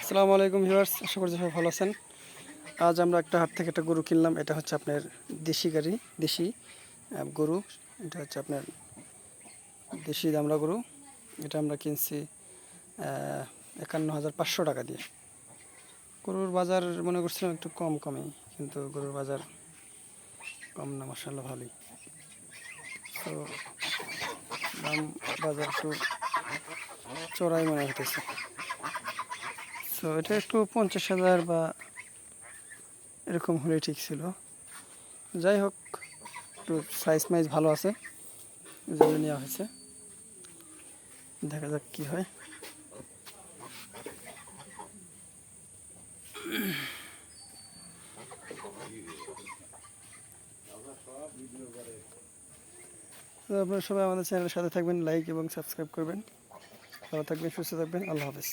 আসসালামু আলাইকুম ভিউয়ার্স, আশা করি সবাই ভালো আছেন। আজ আমরা একটা হাট থেকে একটা গরু কিনলাম। এটা হচ্ছে আপনার দেশি গরু। এটা হচ্ছে আপনার দেশি দামড়া গরু। এটা আমরা কিনছি ৫১,৫০০ টাকা দিয়ে। গরুর বাজার মনে করছিলাম একটু কমই, কিন্তু গরুর বাজার কম না, মাশাআল্লাহ ভালোই। তো দাম বাজার একটু চড়াই মনে হতেছে। তো এটা একটু ৫০,০০০ বা এরকম হলে ঠিক ছিল। যাই হোক, একটু সাইজ মাইজ ভালো আছে, জন্য নেওয়া হয়েছে। দেখা যাক কি হয়। তো আপনারা সবাই আমাদের চ্যানেলের সাথে থাকবেন, লাইক এবং সাবস্ক্রাইব করবেন। ভালো থাকবেন, সুস্থ থাকবেন। আল্লাহ হাফেজ।